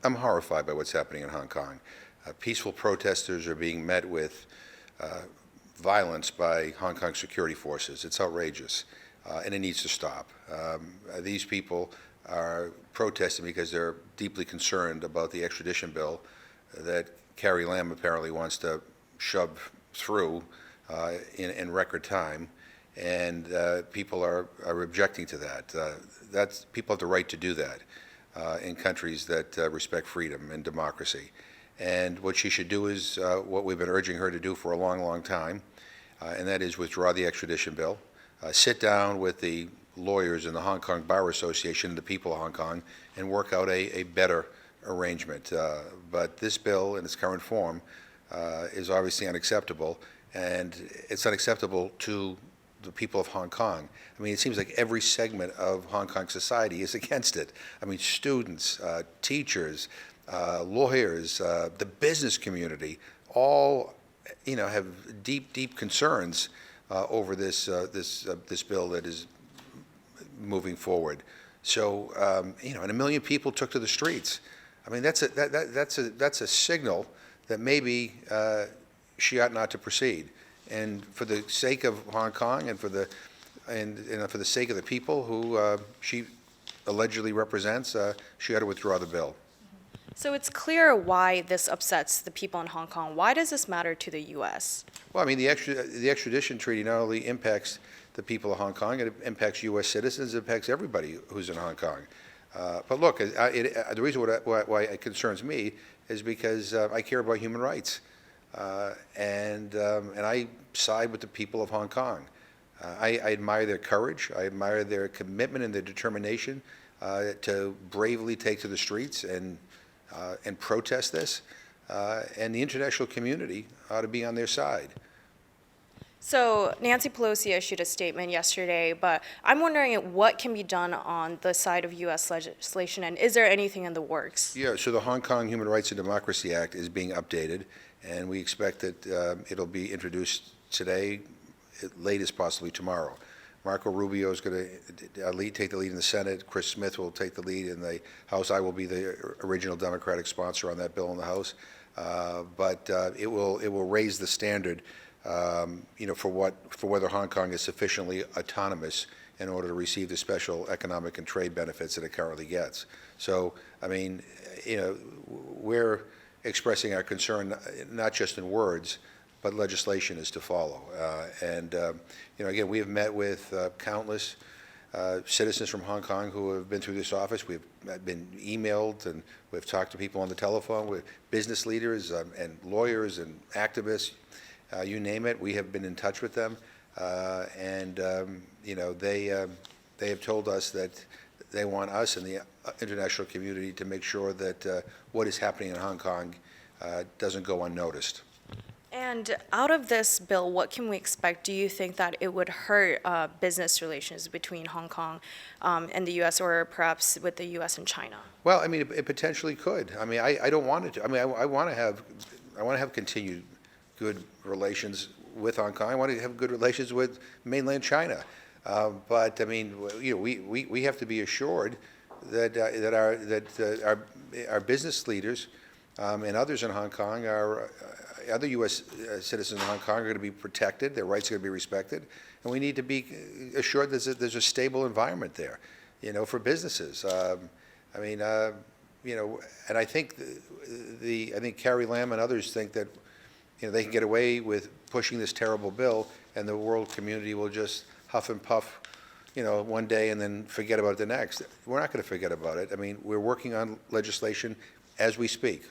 I'm horrified by what's happening in Hong Kong. Peaceful protesters are being met with violence by Hong Kong security forces. It's outrageous, and it needs to stop. These people are protesting because they're deeply concerned about the extradition bill that Carrie Lam apparently wants to shove through in record time, and people are objecting to that. People have the right to do that in countries that respect freedom and democracy. And what she should do is what we've been urging her to do for a long, long time, and that is withdraw the extradition bill, sit down with the lawyers in the Hong Kong Bar Association, the people of Hong Kong, and work out a better arrangement. But this bill in its current form is obviously unacceptable, and it's unacceptable to the people of Hong Kong. I mean, it seems like every segment of Hong Kong society is against it. I mean, students, teachers, lawyers, the business community, all, have deep concerns over this bill that is moving forward. So, and 1 million people took to the streets. I mean, that's a signal that maybe she ought not to proceed. And for the sake of Hong Kong and for the sake of the people who she allegedly represents, she ought to withdraw the bill. So it's clear why this upsets the people in Hong Kong. Why does this matter to the U.S.? Well, I mean, the extradition treaty not only impacts the people of Hong Kong, it impacts U.S. citizens, it impacts everybody who's in Hong Kong. But look, the reason why it concerns me is because I care about human rights, and I side with the people of Hong Kong. I admire their courage. I admire their commitment and their determination to bravely take to the streets and protest this, and the international community ought to be on their side. So Nancy Pelosi issued a statement yesterday, but I'm wondering what can be done on the side of U.S. legislation, and is there anything in the works? Yeah, so the Hong Kong Human Rights and Democracy Act is being updated, and we expect that it'll be introduced today, latest possibly tomorrow. Marco Rubio is going to take the lead in the Senate. Chris Smith will take the lead in the House. I will be the original Democratic sponsor on that bill in the House. But it will raise the standard, for whether Hong Kong is sufficiently autonomous in order to receive the special economic and trade benefits that it currently gets. So, I mean, we're expressing our concern not just in words, but legislation is to follow. Again, we have met with countless citizens from Hong Kong who have been through this office. We've been emailed, and we've talked to people on the telephone, with business leaders and lawyers and activists, you name it. We have been in touch with them, they have told us that they want us and the international community to make sure that what is happening in Hong Kong doesn't go unnoticed. And out of this bill, what can we expect? Do you think that it would hurt business relations between Hong Kong and the U.S., or perhaps with the U.S. and China? Well, I mean, it potentially could. I mean, I don't want it to. I mean, I want to have continued good relations with Hong Kong. I want to have good relations with mainland China. But I mean, we have to be assured that our business leaders and others in Hong Kong other U.S. citizens in Hong Kong are going to be protected, their rights are going to be respected, and we need to be assured there's a stable environment there, for businesses. And I think I think Carrie Lam and others think that they can get away with pushing this terrible bill, and the world community will just huff and puff, one day and then forget about it the next. We're not going to forget about it. I mean, we're working on legislation as we speak.